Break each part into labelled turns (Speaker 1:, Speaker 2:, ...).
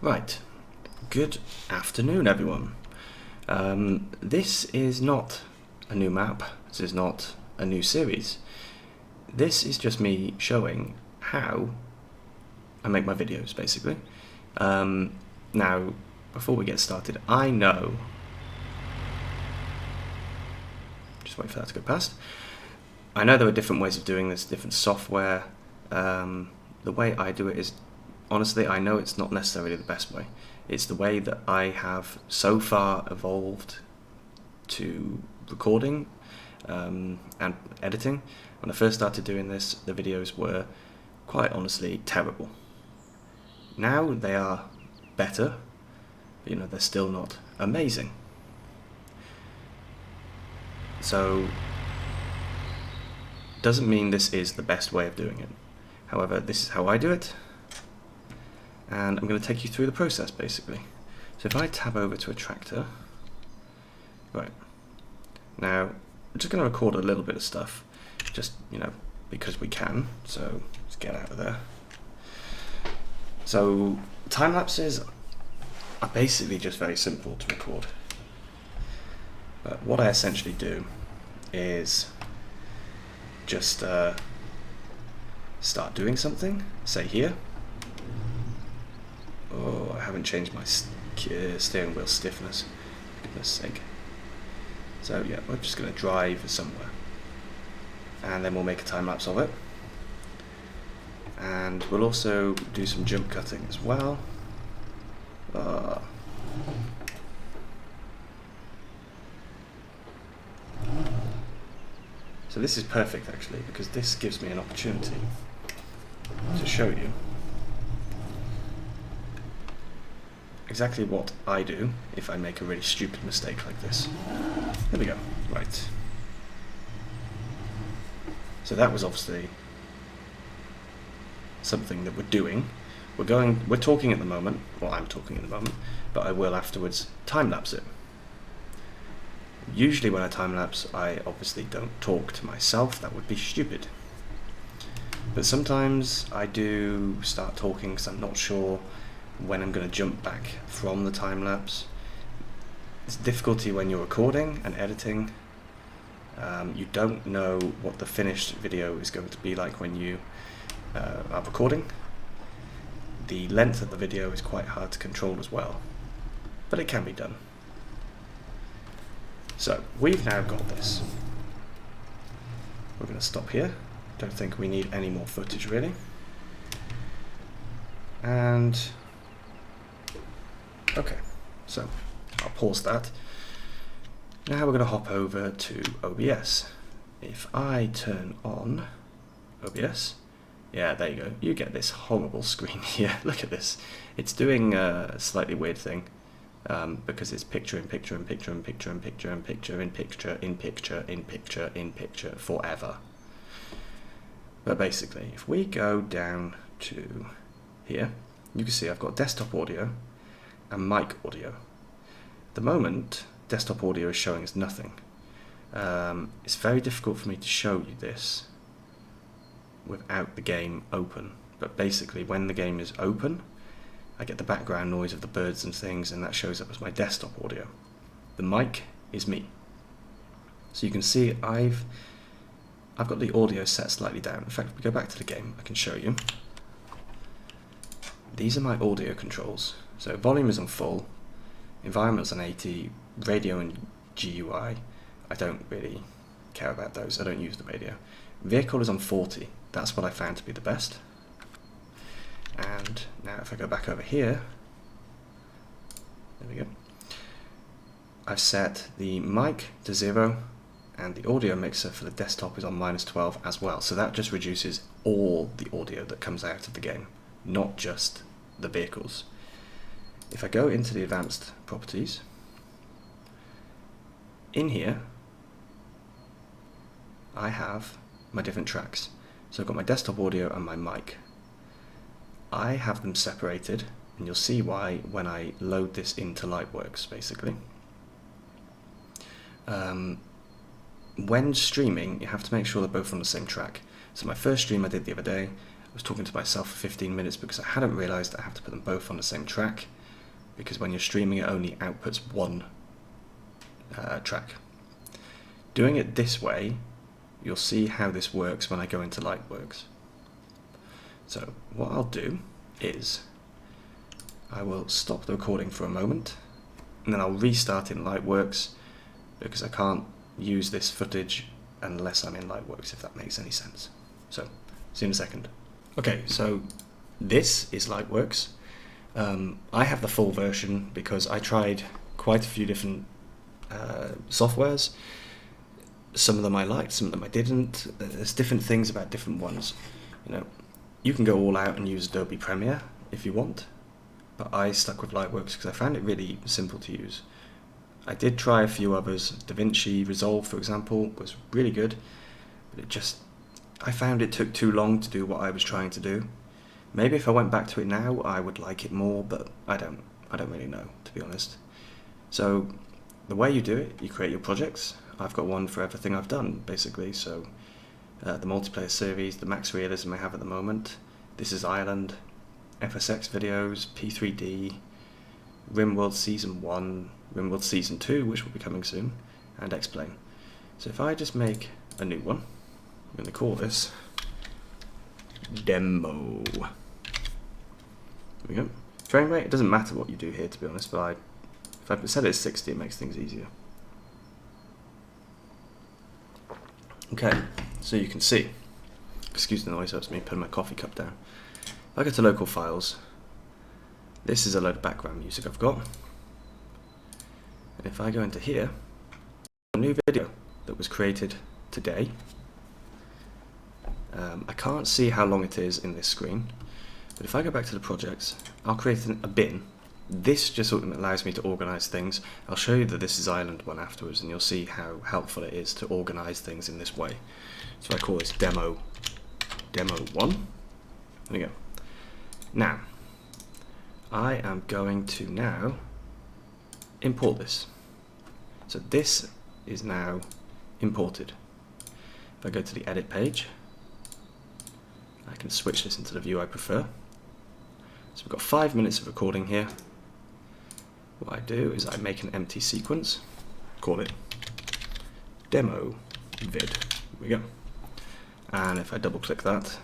Speaker 1: Right, good afternoon everyone. This is not a new map, this is not a new series. This is just me showing how I make my videos, basically. Now, before we get started, I know... Just wait for that to go past. I know there are different ways of doing this, different software. The way I do it is, honestly, I know it's not necessarily the best way. It's the way that I have so far evolved to recording and editing. When I first started doing this, the videos were quite honestly terrible. Now they are better, but they're still not amazing. So, doesn't mean this is the best way of doing it. However, this is how I do it, and I'm going to take you through the process basically. So if I tab over to a tractor, right, now I'm just going to record a little bit of stuff, just because we can, so let's get out of there. So time lapses are basically just very simple to record, but what I essentially do is just start doing something, say here. Oh, I haven't changed my steering wheel stiffness, for goodness sake. So yeah, we're just going to drive somewhere, and then we'll make a time lapse of it. And we'll also do some jump cutting as well. So this is perfect actually, because this gives me an opportunity to show you exactly what I do if I make a really stupid mistake like this. There we go. Right. So that was obviously something that we're doing. We're talking at the moment, well I'm talking at the moment, but I will afterwards time-lapse it. Usually when I time-lapse, I obviously don't talk to myself, that would be stupid. But sometimes I do start talking because I'm not sure when I'm going to jump back from the time-lapse. It's a difficulty when you're recording and editing. You don't know what the finished video is going to be like when you are recording. The length of the video is quite hard to control as well, but it can be done. So we've now got this. We're going to stop here. Don't think we need any more footage really. And okay, so I'll pause that. Now we're going to hop over to OBS. If I turn on OBS, yeah, there you go. You get this horrible screen here. Look at this. It's doing a slightly weird thing. Because it's picture in picture in picture in picture in picture in picture in picture in picture in picture in picture forever. But basically, if we go down to here, you can see I've got desktop audio and mic audio. At the moment, desktop audio is showing us nothing. It's very difficult for me to show you this without the game open. But basically, when the game is open, I get the background noise of the birds and things, and that shows up as my desktop audio. The mic is me. So you can see I've got the audio set slightly down. In fact, if we go back to the game, I can show you. These are my audio controls. So volume is on full, environment is on 80, radio and GUI, I don't really care about those, I don't use the radio. Vehicle is on 40, that's what I found to be the best. And now if I go back over here, there we go, I've set the mic to 0 and the audio mixer for the desktop is on -12 as well, so that just reduces all the audio that comes out of the game, not just the vehicles. If I go into the advanced properties, in here I have my different tracks. So I've got my desktop audio and my mic. I have them separated, and you'll see why when I load this into Lightworks basically. When streaming, you have to make sure they're both on the same track. So my first stream I did the other day, was talking to myself for 15 minutes because I hadn't realised I have to put them both on the same track, because when you're streaming it only outputs one track. Doing it this way, you'll see how this works when I go into Lightworks. So what I'll do is I will stop the recording for a moment, and then I'll restart in Lightworks, because I can't use this footage unless I'm in Lightworks, if that makes any sense. So, see you in a second. Okay, so this is Lightworks. I have the full version because I tried quite a few different softwares. Some of them I liked, some of them I didn't. There's different things about different ones. You know, you can go all out and use Adobe Premiere if you want, but I stuck with Lightworks because I found it really simple to use. I did try a few others. DaVinci Resolve, for example, was really good, but I found it took too long to do what I was trying to do. Maybe if I went back to it now, I would like it more, but I don't really know, to be honest. So the way you do it, you create your projects. I've got one for everything I've done, basically. So the multiplayer series, the Max Realism I have at the moment. This is Ireland, FSX videos, P3D, RimWorld Season 1, RimWorld Season 2, which will be coming soon, and Explain. So if I just make a new one, I'm going to call this Demo. There we go. Frame rate, it doesn't matter what you do here, to be honest, but if I set it as 60, it makes things easier. Okay, so you can see, excuse the noise, that's me putting my coffee cup down. If I go to local files, this is a load of background music I've got. And if I go into here, a new video that was created today. I can't see how long it is in this screen, but if I go back to the projects, I'll create a bin. This just allows me to organize things. I'll show you that this is Ireland one afterwards, and you'll see how helpful it is to organize things in this way. So I call this demo 1. There we go. Now, I am going to now import this. So this is now imported. If I go to the edit page, I can switch this into the view I prefer. So we've got 5 minutes of recording here. What I do is I make an empty sequence, call it demo vid. Here we go. And if I double click that,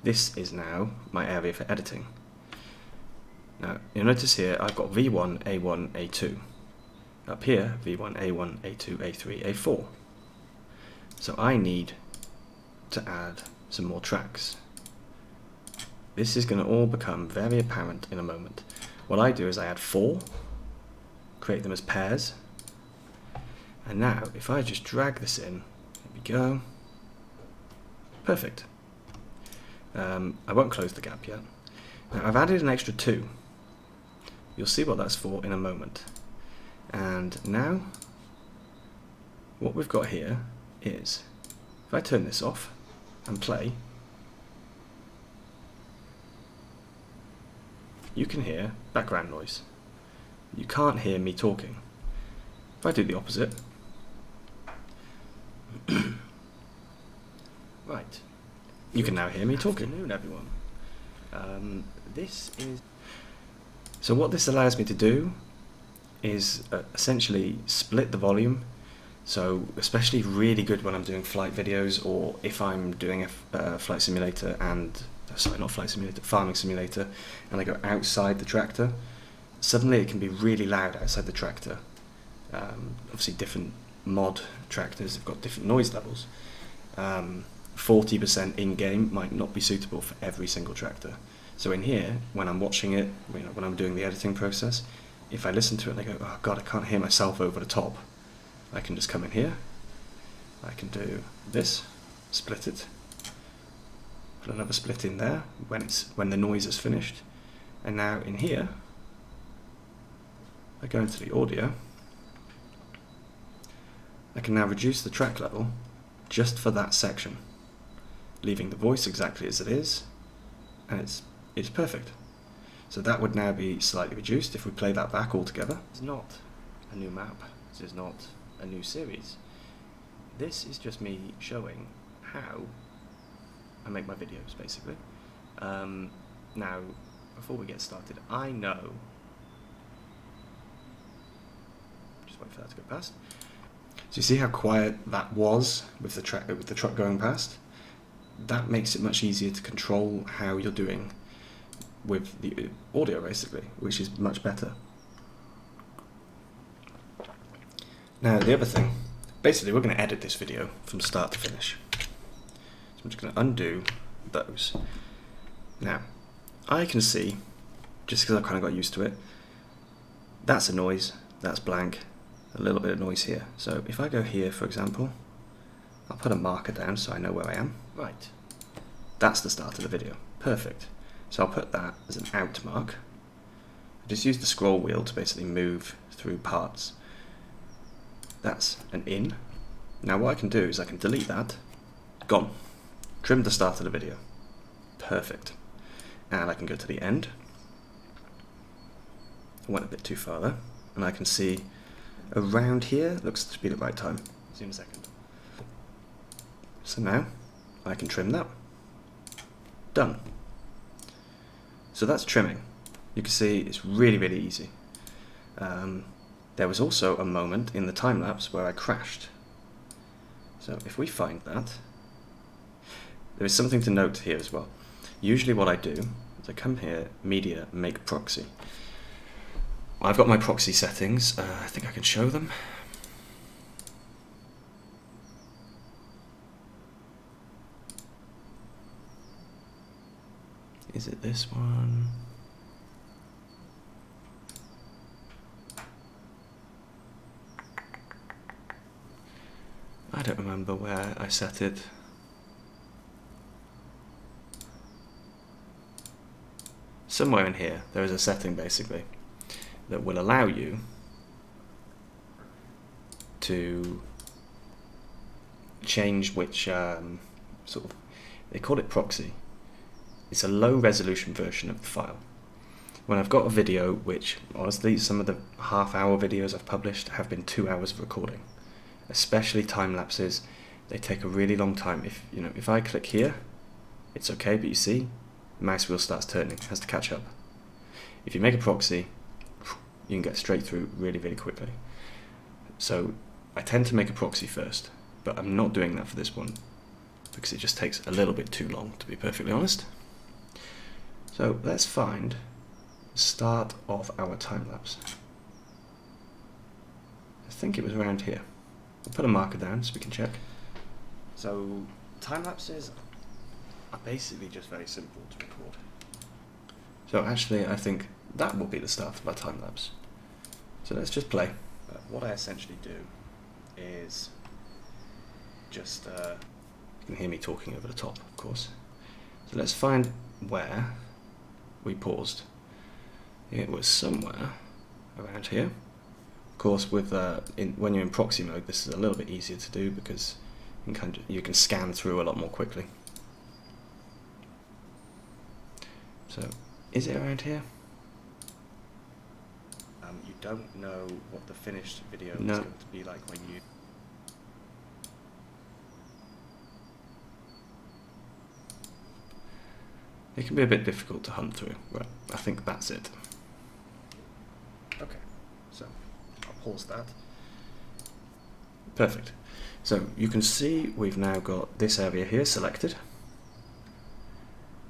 Speaker 1: this is now my area for editing. Now you'll notice here I've got V1, A1, A2. Up here, V1, A1, A2, A3, A4. So I need to add some more tracks. This is going to all become very apparent in a moment. What I do is I add 4, create them as pairs, and now if I just drag this in, there we go, perfect. I won't close the gap yet. Now I've added an extra 2. You'll see what that's for in a moment. And now what we've got here is, if I turn this off and play, you can hear background noise. You can't hear me talking. If I do the opposite, right, you can now hear me talking. Good afternoon, everyone. So what this allows me to do is essentially split the volume. So especially really good when I'm doing flight videos, or if I'm doing a flight simulator and sorry, not flight simulator, farming simulator, and I go outside the tractor, suddenly it can be really loud outside the tractor. Obviously different mod tractors have got different noise levels. 40% in-game might not be suitable for every single tractor. So in here, when I'm watching it, when I'm doing the editing process, if I listen to it and I go, oh god, I can't hear myself over the top, I can just come in here, I can do this, split it, put another split in there when the noise is finished, and now in here I go into the audio. I can now reduce the track level just for that section, leaving the voice exactly as it is, and it's perfect. So that would now be slightly reduced if we play that back altogether. It's not a new map, this is not a new series. This is just me showing how I make my videos, basically. Now, before we get started, I know... Just wait for that to go past. So you see how quiet that was with the truck going past? That makes it much easier to control how you're doing with the audio, basically, which is much better. Now, the other thing, basically we're going to edit this video from start to finish. So I'm just going to undo those. Now, I can see, just because I've kind of got used to it, that's a noise, that's blank, a little bit of noise here. So if I go here, for example, I'll put a marker down so I know where I am. Right. That's the start of the video. Perfect. So I'll put that as an out mark. I just use the scroll wheel to basically move through parts. That's an in. Now what I can do is I can delete that. Gone. Trim the start of the video. Perfect. And I can go to the end. I went a bit too far there. And I can see around here, looks to be the right time. See in a second. So now I can trim that. Done. So that's trimming. You can see it's really, really easy. There was also a moment in the time lapse where I crashed. So if we find that, there is something to note here as well. Usually what I do is I come here, media, make proxy. I've got my proxy settings. I think I can show them. Is it this one? I don't remember where I set it. Somewhere in here there is a setting basically that will allow you to change which sort of, they call it proxy. It's a low resolution version of the file. When I've got a video, which honestly some of the half-hour videos I've published have been 2 hours of recording, especially time lapses, they take a really long time. If I click here, it's okay, but you see, the mouse wheel starts turning, it has to catch up. If you make a proxy, you can get straight through really, really quickly. So I tend to make a proxy first, but I'm not doing that for this one because it just takes a little bit too long, to be perfectly honest. So let's find the start of our time lapse. I think it was around here. We'll put a marker down so we can check. So time lapses are basically just very simple to record. So actually I think that will be the start of our time lapse. So let's just play. What I essentially do is just, you can hear me talking over the top, of course. So let's find where we paused. It was somewhere around here. Of course, with when you're in proxy mode, this is a little bit easier to do because you can scan through a lot more quickly. So, is it around here? You don't know what the finished video is going to be like when you... It can be a bit difficult to hunt through. Right, I think that's it. Okay, so I'll pause that. Perfect. So you can see we've now got this area here selected.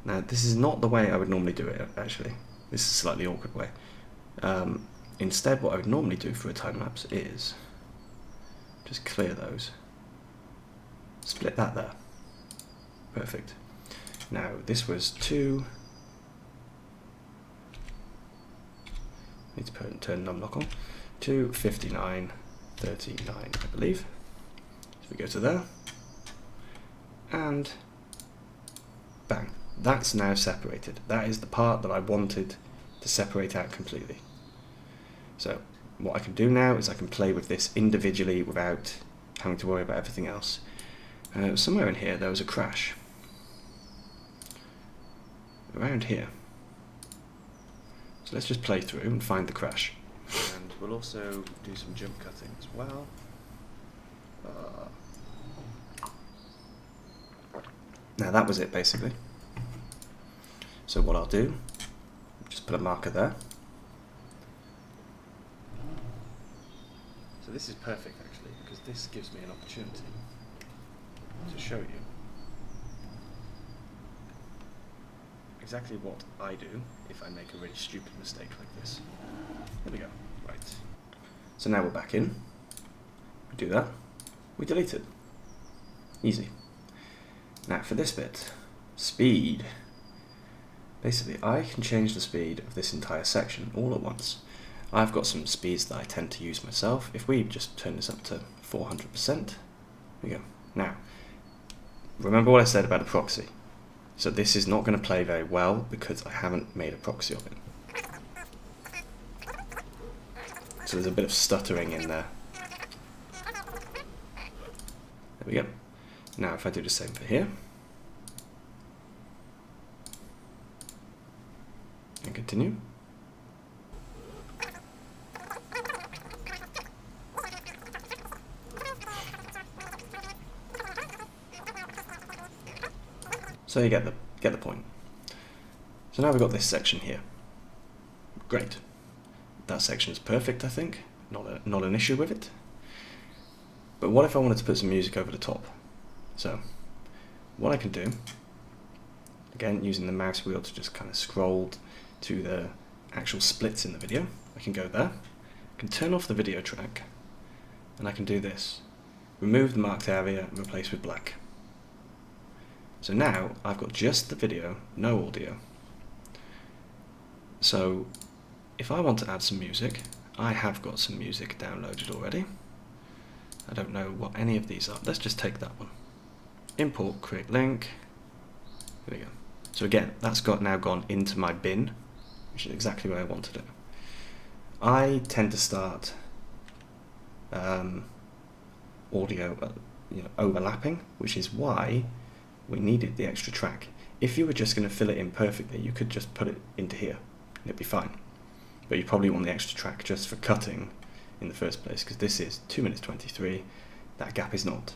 Speaker 1: Now this is not the way I would normally do it, actually. This is a slightly awkward way. Instead, what I would normally do for a time lapse is just clear those. Split that there. Perfect. Now this was 2. Need to turn numlock on. 2:59:39, I believe. So we go to there, and bang. That's now separated. That is the part that I wanted to separate out completely. So what I can do now is I can play with this individually without having to worry about everything else. Somewhere in here there was a crash. Around here. So let's just play through and find the crash. And we'll also do some jump cutting as well. Now that was it basically. So what I'll do, just put a marker there. So this is perfect actually, because this gives me an opportunity to show you exactly what I do if I make a really stupid mistake like this. There we go. Right. So now we're back in. We do that. We delete it. Easy. Now for this bit, speed. Basically, I can change the speed of this entire section all at once. I've got some speeds that I tend to use myself. If we just turn this up to 400%, there we go. Now, remember what I said about a proxy. So this is not going to play very well because I haven't made a proxy of it. So there's a bit of stuttering in there. There we go. Now if I do the same for here, and continue. So you get the point. So now we've got this section here. Great. That section is perfect, I think. Not an issue with it. But what if I wanted to put some music over the top? So what I can do, again using the mouse wheel to just kind of scroll to the actual splits in the video, I can go there, I can turn off the video track, and I can do this. Remove the marked area and replace with black. So now I've got just the video, no audio. So if I want to add some music, I have got some music downloaded already. I don't know what any of these are. Let's just take that one. Import, create link. There we go. So again, that's now gone into my bin, which is exactly where I wanted it. I tend to start audio overlapping, which is why we needed the extra track. If you were just going to fill it in perfectly, you could just put it into here and it'd be fine. But you probably want the extra track just for cutting in the first place, because this is 2 minutes 23, that gap is not.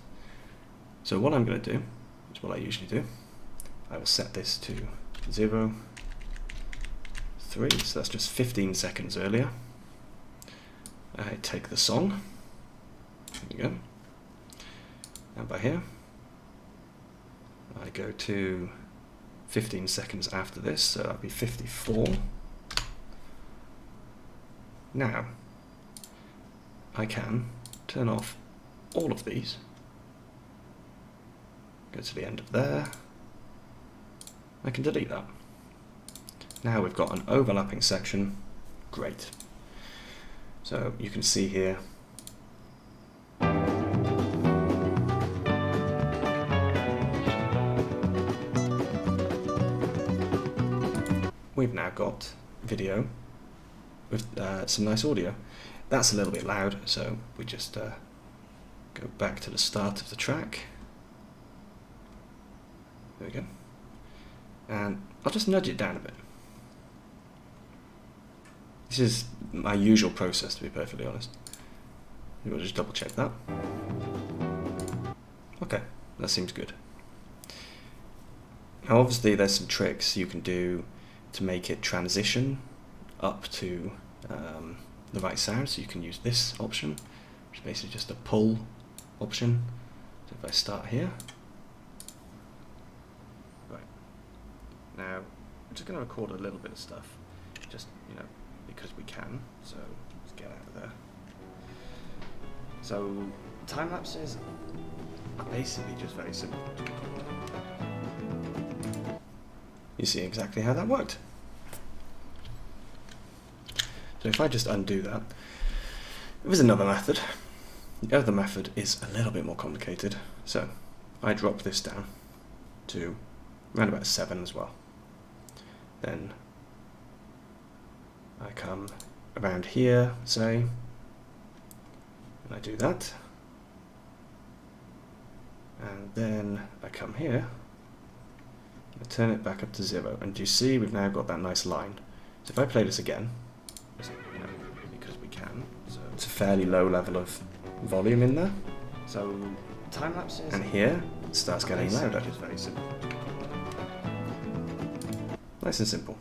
Speaker 1: So what I'm going to do is what I usually do. I will set this to 0, 3, so that's just 15 seconds earlier. I take the song, there we go, and by here I go to 15 seconds after this, so that'll be 54. Now I can turn off all of these, go to the end of there, I can delete that. Now we've got an overlapping section, great. So you can see here, we've now got video with some nice audio. That's a little bit loud, so we just go back to the start of the track. There we go. And I'll just nudge it down a bit. This is my usual process, to be perfectly honest. We'll just double check that. Okay, that seems good. Now obviously there's some tricks you can do to make it transition up to the right sound, so you can use this option, which is basically just a pull option. So if I start here, right, now I'm just going to record a little bit of stuff, just because we can, so let's get out of there. So time lapses are basically just very simple. You see exactly how that worked. So if I just undo that, there's another method. The other method is a little bit more complicated. So I drop this down to around about 7 as well. Then I come around here, say, and I do that. And then I come here, and I turn it back up to 0. And you see we've now got that nice line. So if I play this again, because we can, so it's a fairly low level of volume in there. So time lapses, and here starts getting louder.
Speaker 2: It's very simple.
Speaker 1: Nice and simple.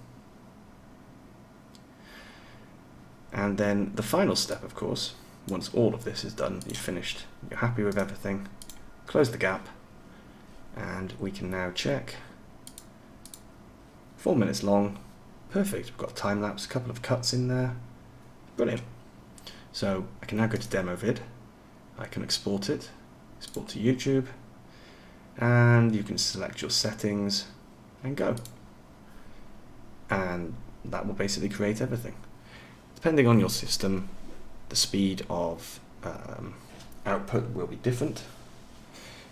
Speaker 1: And then the final step, of course, once all of this is done, you've finished, you're happy with everything, close the gap, and we can now check. 4 minutes long, perfect. We've got a time lapse, a couple of cuts in there, brilliant. So I can now go to demo vid, I can export it, export to YouTube, and you can select your settings and go. And that will basically create everything. Depending on your system, the speed of output will be different.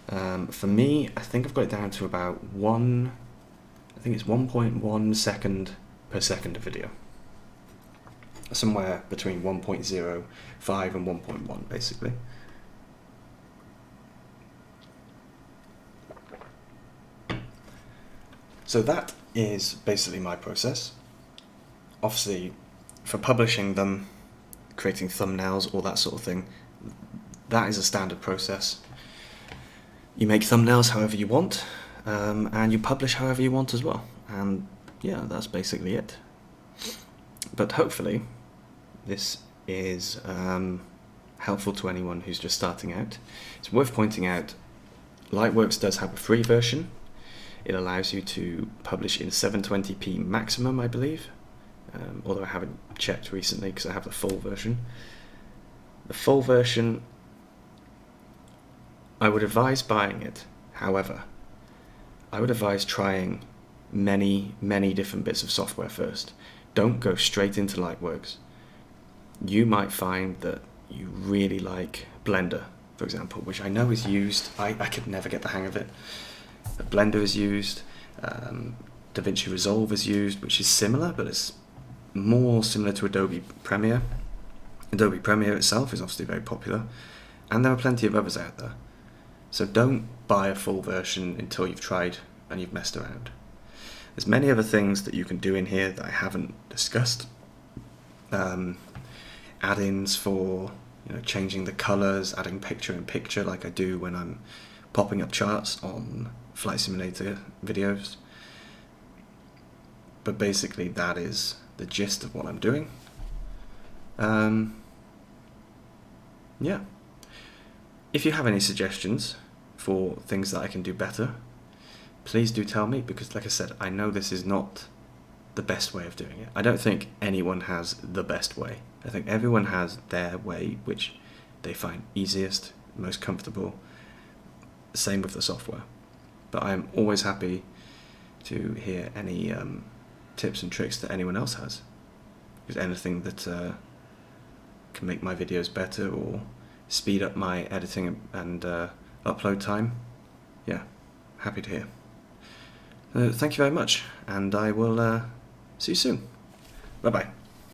Speaker 1: For me, I think I've got it down to about 1.1 second per second of video. Somewhere between 1.05 and 1.1 basically. So that is basically my process. Obviously, for publishing them, creating thumbnails, all that sort of thing, that is a standard process. You make thumbnails however you want, and you publish however you want as well. And yeah, that's basically it. But hopefully, this is helpful to anyone who's just starting out. It's worth pointing out, Lightworks does have a free version. It allows you to publish in 720p maximum, I believe. Although I haven't checked recently because I have the full version. The full version, I would advise buying it. However, I would advise trying many different bits of software first. Don't go straight into Lightworks. You might find that you really like Blender, for example, which I know is used. I could never get the hang of it. Blender is used, DaVinci Resolve is used, which is similar, but it's more similar to Adobe Premiere. Adobe Premiere itself is obviously very popular, and there are plenty of others out there. So don't buy a full version until you've tried and you've messed around. There's many other things that you can do in here that I haven't discussed. Add-ins for changing the colors, adding picture-in-picture like I do when I'm popping up charts on Flight Simulator videos. But basically that is the gist of what I'm doing. Yeah. If you have any suggestions for things that I can do better, please do tell me, because like I said, I know this is not the best way of doing it. I don't think anyone has the best way. I think everyone has their way which they find easiest, most comfortable. Same with the software. But I'm always happy to hear any tips and tricks that anyone else has. Because anything that can make my videos better or speed up my editing and upload time, yeah, happy to hear. Thank you very much, and I will see you soon. Bye bye.